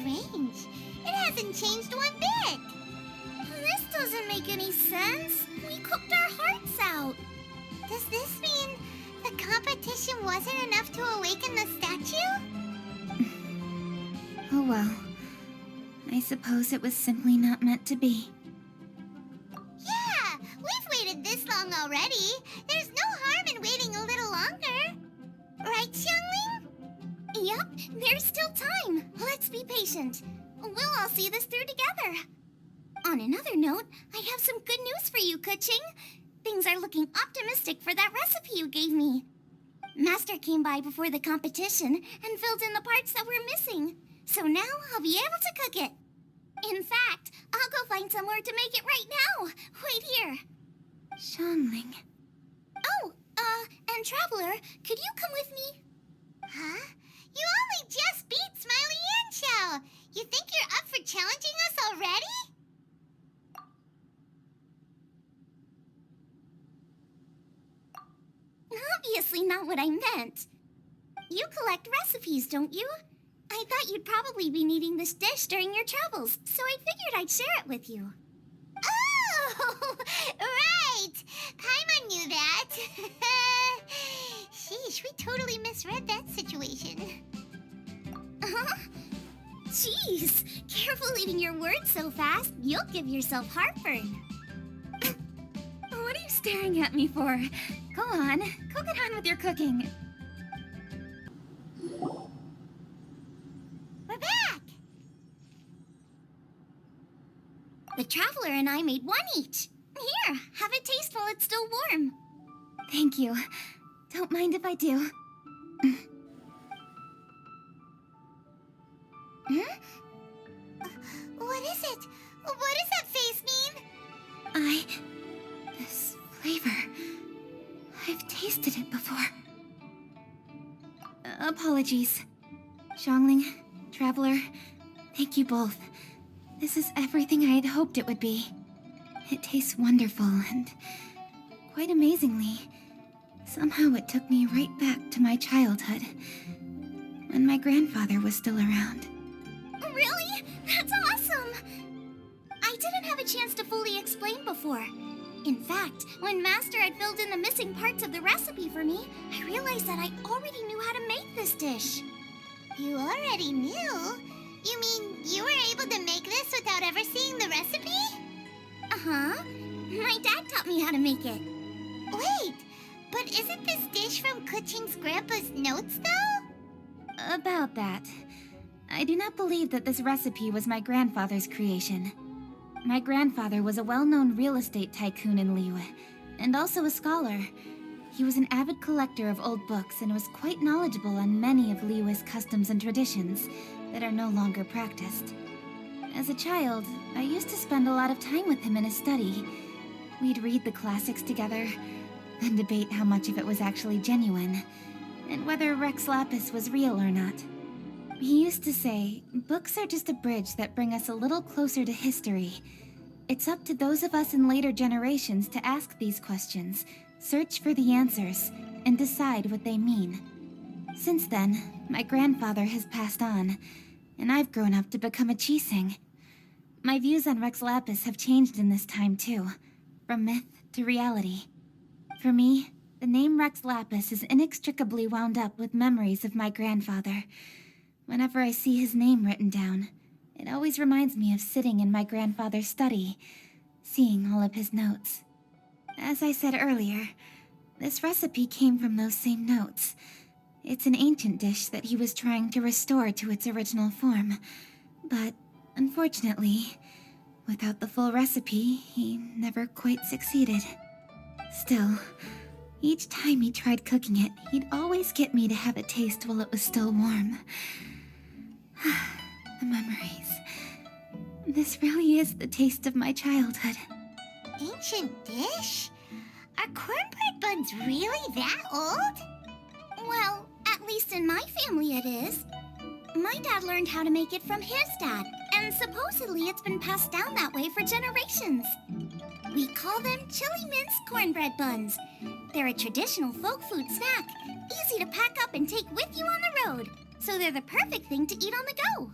strange. It hasn't changed one bit. This doesn't make any sense. We cooked our hearts out. Does this mean the competition wasn't enough to awaken the statue? Oh well. I suppose it was simply not meant to be. Yeah, we've waited this long already. There's no harm in waiting a little longer. Right, Xiangling? Yup, there's still time. Let's be patient. We'll all see this through together. On another note, I have some good news for you, Kuching. Things are looking optimistic for that recipe you gave me. Master came by before the competition and filled in the parts that were missing. So now I'll be able to cook it. In fact, I'll go find somewhere to make it right now. Wait here. Xiangling. Oh, and Traveler, could you come with me? Huh? You only just beat Smiley and Xiao. You think you're up for challenging us already? Obviously not what I meant. You collect recipes, don't you? I thought you'd probably be needing this dish during your travels, so I figured I'd share it with you. Oh, right! Paimon knew that. Sheesh, we totally misread that situation. Jeez, careful eating your words so fast. You'll give yourself heartburn. What are you staring at me for? Go on, go get on with your cooking. We're back! The Traveler and I made one each. Here, have a taste while it's still warm. Thank you. Don't mind if I do. What is it? What does that face mean? This flavor... I've tasted it before. Apologies. Xiangling, Traveler, thank you both. This is everything I had hoped it would be. It tastes wonderful and, quite amazingly, somehow it took me right back to my childhood, when my grandfather was still around. Really? That's awesome! I didn't have a chance to fully explain before. In fact, when Master had filled in the missing parts of the recipe for me, I realized that I already knew how to make this dish. You already knew? You mean you were able to make this without ever seeing the recipe? Uh-huh. My dad taught me how to make it. Wait, but isn't this dish from Kuching's grandpa's notes, though? About that. I do not believe that this recipe was my grandfather's creation. My grandfather was a well-known real estate tycoon in Liyue, and also a scholar. He was an avid collector of old books and was quite knowledgeable on many of Liyue's customs and traditions that are no longer practiced. As a child, I used to spend a lot of time with him in his study. We'd read the classics together, then debate how much of it was actually genuine, and whether Rex Lapis was real or not. He used to say, books are just a bridge that bring us a little closer to history. It's up to those of us in later generations to ask these questions, search for the answers, and decide what they mean. Since then, my grandfather has passed on, and I've grown up to become a Qixing. My views on Rex Lapis have changed in this time too, from myth to reality. For me, the name Rex Lapis is inextricably wound up with memories of my grandfather. Whenever I see his name written down, it always reminds me of sitting in my grandfather's study, seeing all of his notes. As I said earlier, this recipe came from those same notes. It's an ancient dish that he was trying to restore to its original form. But, unfortunately, without the full recipe, he never quite succeeded. Still, each time he tried cooking it, he'd always get me to have a taste while it was still warm. The memories. This really is the taste of my childhood. Ancient dish? Are cornbread buns really that old? Well, at least in my family it is. My dad learned how to make it from his dad, and supposedly it's been passed down that way for generations. We call them chili mince cornbread buns. They're a traditional folk food snack, easy to pack up and take with you on the road, so they're the perfect thing to eat on the go.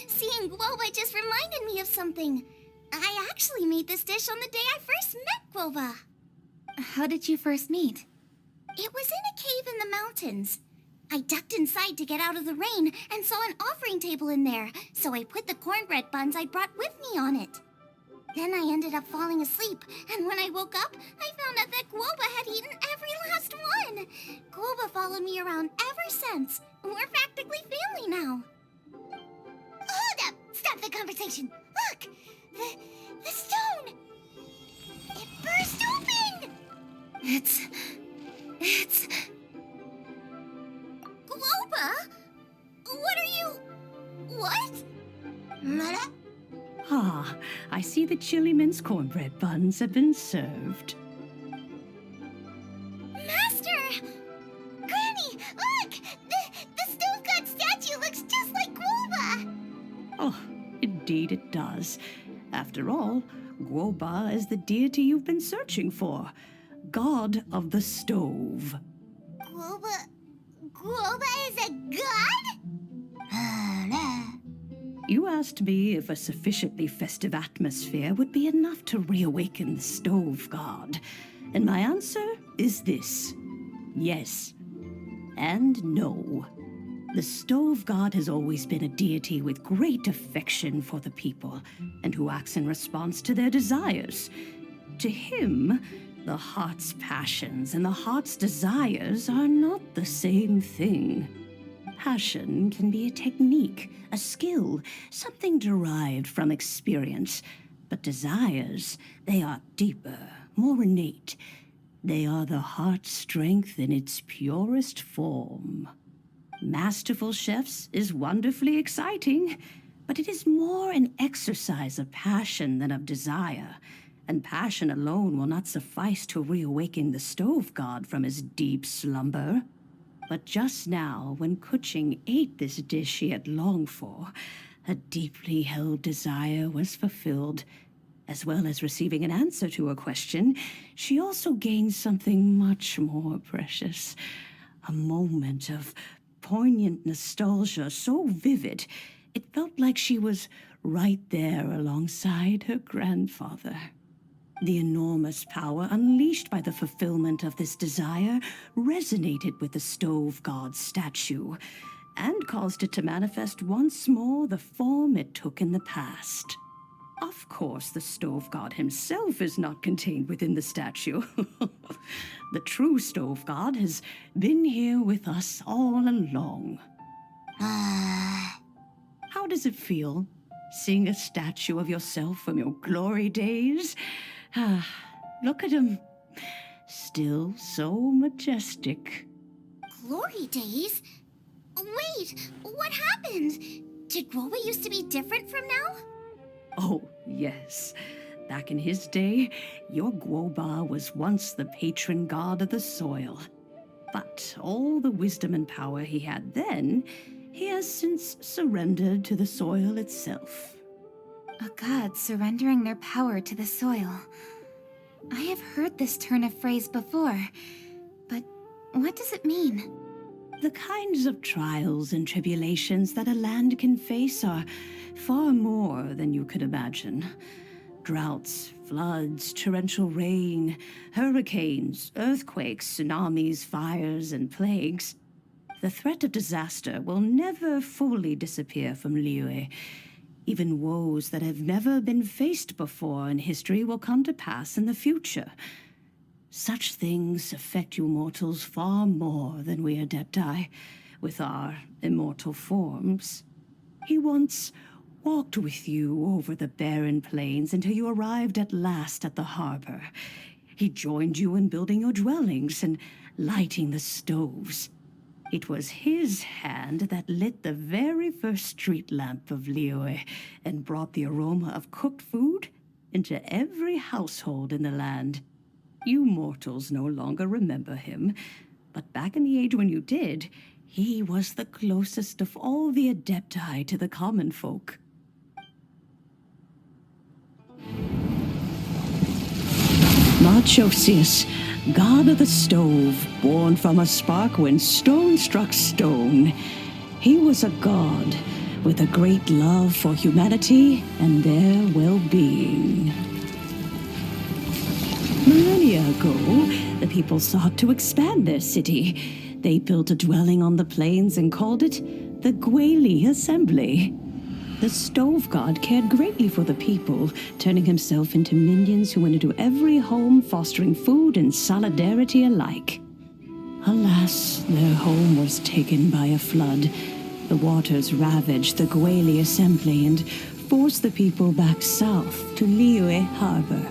Seeing Guoba just reminded me of something. I actually made this dish on the day I first met Guoba. How did you first meet? It was in a cave in the mountains. I ducked inside to get out of the rain and saw an offering table in there, so I put the cornbread buns I brought with me on it. Then I ended up falling asleep, and when I woke up, I found out that Guoba had eaten every last one. Guoba followed me around ever since. We're practically family now. Hold up! Stop the conversation! Look! The stone! It burst open! It's... Guoba? What are you... What? Ah, I see the chili mince cornbread buns have been served. Master! Granny, look! The stove god statue looks just like Guoba! Oh, indeed it does. After all, Guoba is the deity you've been searching for. God of the stove. Guoba is a god? You asked me if a sufficiently festive atmosphere would be enough to reawaken the stove god. And my answer is this. Yes. And no. The stove god has always been a deity with great affection for the people, and who acts in response to their desires. To him, the heart's passions and the heart's desires are not the same thing. Passion can be a technique, a skill, something derived from experience. But desires, they are deeper, more innate. They are the heart's strength in its purest form. Masterful chefs is wonderfully exciting, but it is more an exercise of passion than of desire. And passion alone will not suffice to reawaken the stove god from his deep slumber. But just now, when Kuching ate this dish she had longed for, a deeply held desire was fulfilled. As well as receiving an answer to a question, she also gained something much more precious. A moment of poignant nostalgia so vivid, it felt like she was right there alongside her grandfather. The enormous power unleashed by the fulfillment of this desire resonated with the stove god's statue, and caused it to manifest once more the form it took in the past. Of course, the stove god himself is not contained within the statue. The true stove god has been here with us all along. How does it feel, seeing a statue of yourself from your glory days? Look at him. Still so majestic. Glory days? Wait, what happened? Did Guoba used to be different from now? Oh, yes. Back in his day, your Guoba was once the patron god of the soil. But all the wisdom and power he had then, he has since surrendered to the soil itself. A god surrendering their power to the soil. I have heard this turn of phrase before, but what does it mean? The kinds of trials and tribulations that a land can face are far more than you could imagine. Droughts, floods, torrential rain, hurricanes, earthquakes, tsunamis, fires, and plagues. The threat of disaster will never fully disappear from Liyue. Even woes that have never been faced before in history will come to pass in the future. Such things affect you mortals far more than we Adepti, with our immortal forms. He once walked with you over the barren plains until you arrived at last at the harbor. He joined you in building your dwellings and lighting the stoves. It was his hand that lit the very first street lamp of Liyue and brought the aroma of cooked food into every household in the land. You mortals no longer remember him, but back in the age when you did, he was the closest of all the Adepti to the common folk. Marchosius, god of the stove, born from a spark when stone struck stone. He was a god with a great love for humanity and their well-being. Millennia ago, the people sought to expand their city. They built a dwelling on the plains and called it the Gweli Assembly. The stove god cared greatly for the people, turning himself into minions who went into every home, fostering food and solidarity alike. Alas, their home was taken by a flood. The waters ravaged the Gweli Assembly and forced the people back south to Liyue Harbor.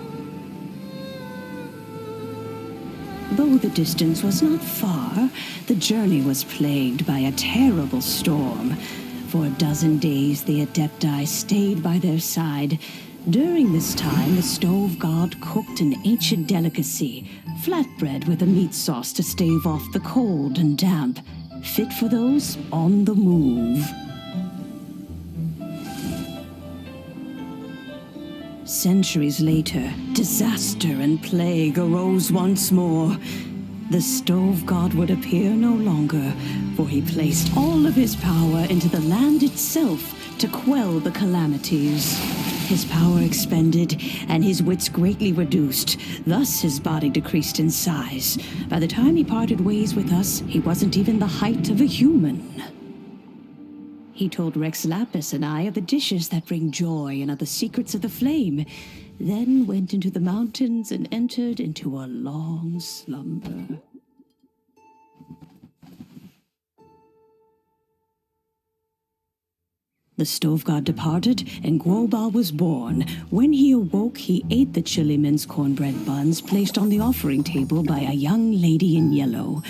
Though the distance was not far, the journey was plagued by a terrible storm. For a dozen days, the Adepti stayed by their side. During this time, the stove god cooked an ancient delicacy, flatbread with a meat sauce to stave off the cold and damp, fit for those on the move. Centuries later, disaster and plague arose once more. The stove god would appear no longer, for he placed all of his power into the land itself to quell the calamities. His power expended, and his wits greatly reduced. Thus his body decreased in size. By the time he parted ways with us, he wasn't even the height of a human. He told Rex Lapis and I of the dishes that bring joy and of the secrets of the flame, then went into the mountains and entered into a long slumber. The stove god departed, and Guoba was born. When he awoke, he ate the Chiliman's cornbread buns placed on the offering table by a young lady in yellow.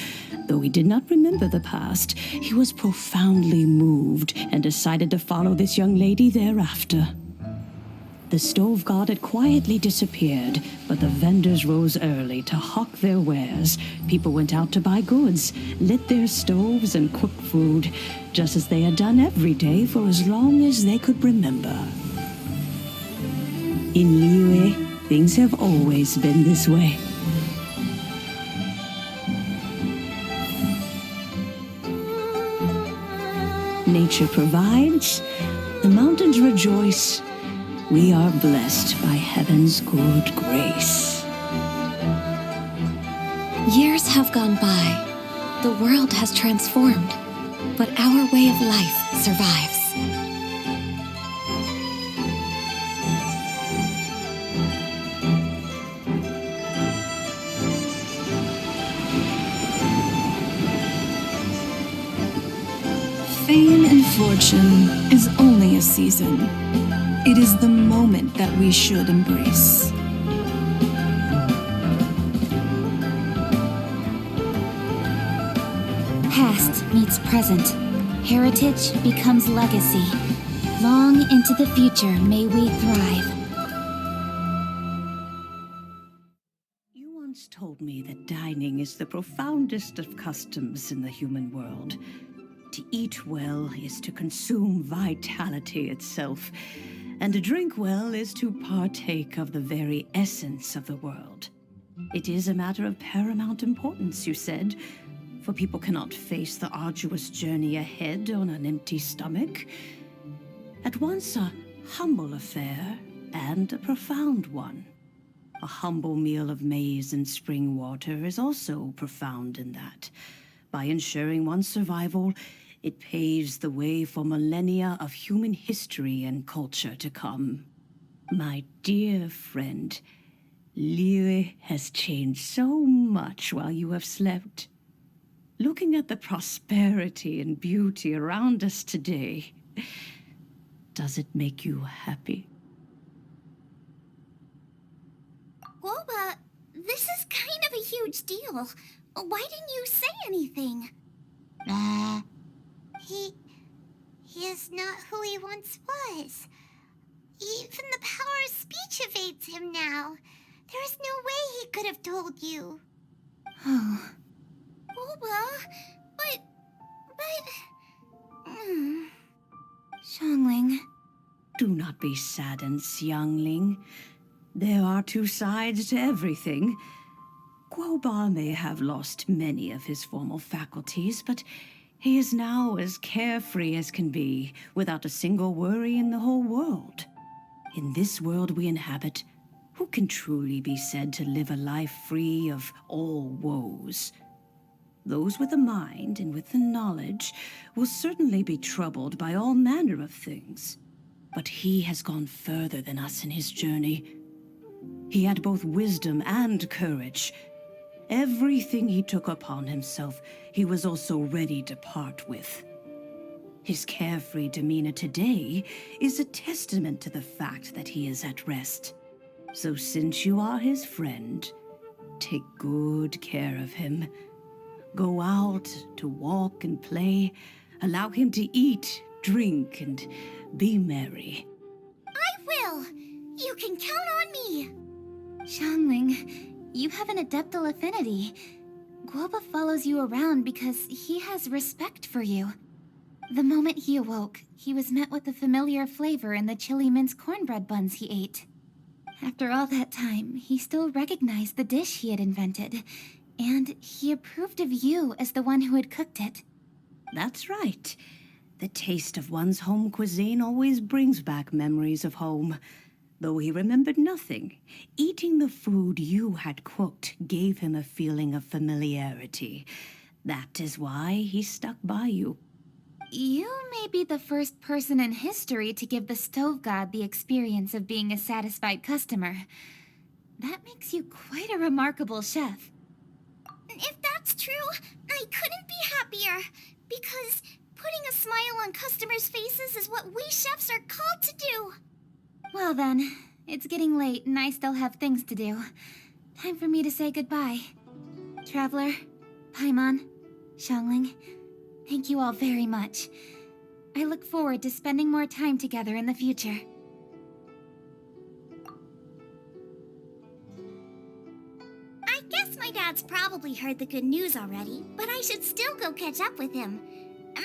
Though he did not remember the past, he was profoundly moved and decided to follow this young lady thereafter. The stove god had quietly disappeared, but the vendors rose early to hawk their wares. People went out to buy goods, lit their stoves, and cooked food, just as they had done every day for as long as they could remember. In Liyue, things have always been this way. Nature provides, the mountains rejoice. We are blessed by heaven's good grace. Years have gone by. The world has transformed, but our way of life survives. Fame and fortune is only a season. It is the moment that we should embrace. Past meets present. Heritage becomes legacy. Long into the future may we thrive. You once told me that dining is the profoundest of customs in the human world. To eat well is to consume vitality itself, and to drink well is to partake of the very essence of the world. It is a matter of paramount importance, you said, for people cannot face the arduous journey ahead on an empty stomach. At once a humble affair and a profound one. A humble meal of maize and spring water is also profound in that. By ensuring one's survival, it paves the way for millennia of human history and culture to come. My dear friend, Liyue has changed so much while you have slept. Looking at the prosperity and beauty around us today, does it make you happy? Guoba, this is kind of a huge deal. Why didn't you say anything? He is not who he once was. Even the power of speech evades him now. There is no way he could have told you. Oh, Guoba, but... Xiangling. Do not be saddened, Xiangling. There are two sides to everything. Guoba may have lost many of his formal faculties, but he is now as carefree as can be, without a single worry in the whole world. In this world we inhabit, who can truly be said to live a life free of all woes? Those with a mind and with the knowledge will certainly be troubled by all manner of things. But he has gone further than us in his journey. He had both wisdom and courage. Everything he took upon himself, he was also ready to part with. His carefree demeanor today is a testament to the fact that he is at rest. So since you are his friend, take good care of him. Go out to walk and play. Allow him to eat, drink, and be merry. I will! You can count on me! Xiangling, you have an adeptal affinity. Guoba follows you around because he has respect for you. The moment he awoke, he was met with the familiar flavor in the chili mince cornbread buns he ate. After all that time, he still recognized the dish he had invented, and he approved of you as the one who had cooked it. That's right. The taste of one's home cuisine always brings back memories of home. Though he remembered nothing, eating the food you had cooked gave him a feeling of familiarity. That is why he stuck by you. You may be the first person in history to give the stove god the experience of being a satisfied customer. That makes you quite a remarkable chef. If that's true, I couldn't be happier. Because putting a smile on customers' faces is what we chefs are called to do. Well then, it's getting late and I still have things to do. Time for me to say goodbye. Traveler, Paimon, Xiangling, thank you all very much. I look forward to spending more time together in the future. I guess my dad's probably heard the good news already, but I should still go catch up with him.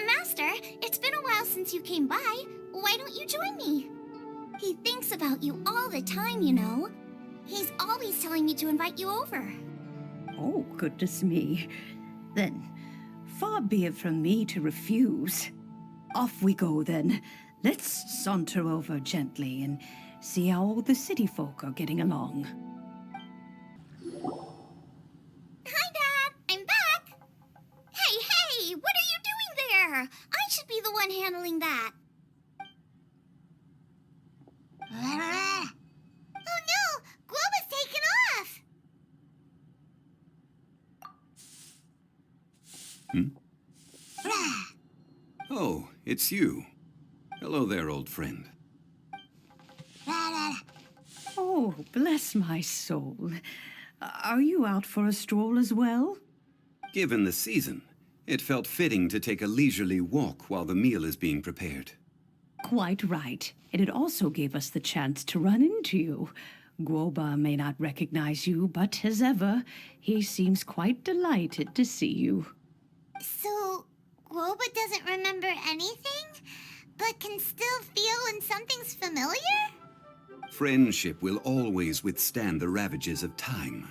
Master, it's been a while since you came by. Why don't you join me? He thinks about you all the time, you know. He's always telling me to invite you over. Oh, goodness me. Then, far be it from me to refuse. Off we go, then. Let's saunter over gently and see how all the city folk are getting along. Hi, Dad. I'm back. Hey, what are you doing there? I should be the one handling that. Oh no! Globa's taken off! Oh, it's you. Hello there, old friend. Oh, bless my soul. Are you out for a stroll as well? Given the season, it felt fitting to take a leisurely walk while the meal is being prepared. Quite right. And it also gave us the chance to run into you. Guoba may not recognize you, but as ever, he seems quite delighted to see you. So, Globa doesn't remember anything, but can still feel when something's familiar? Friendship will always withstand the ravages of time.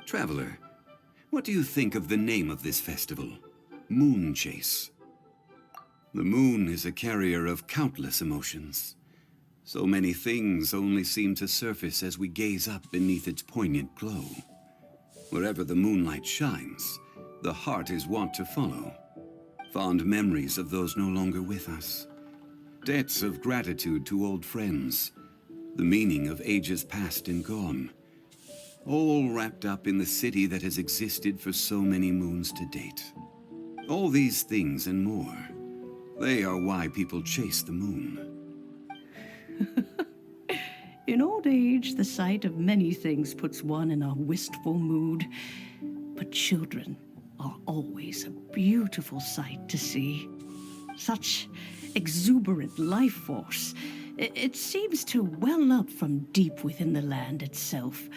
Traveler, what do you think of the name of this festival? Moon Chase. The moon is a carrier of countless emotions. So many things only seem to surface as we gaze up beneath its poignant glow. Wherever the moonlight shines, the heart is wont to follow. Fond memories of those no longer with us. Debts of gratitude to old friends. The meaning of ages past and gone. All wrapped up in the city that has existed for so many moons to date. All these things and more. They are why people chase the moon. In old age, the sight of many things puts one in a wistful mood. But children are always a beautiful sight to see. Such exuberant life force. It seems to well up from deep within the land itself.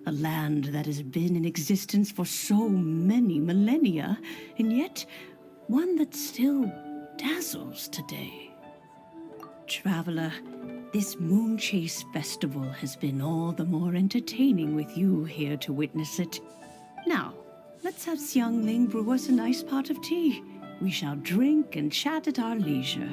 A land that has been in existence for so many millennia, and yet one that still dazzles today. Traveler, this Moon Chase Festival has been all the more entertaining with you here to witness it. Now, let's have Xiangling brew us a nice pot of tea. We shall drink and chat at our leisure.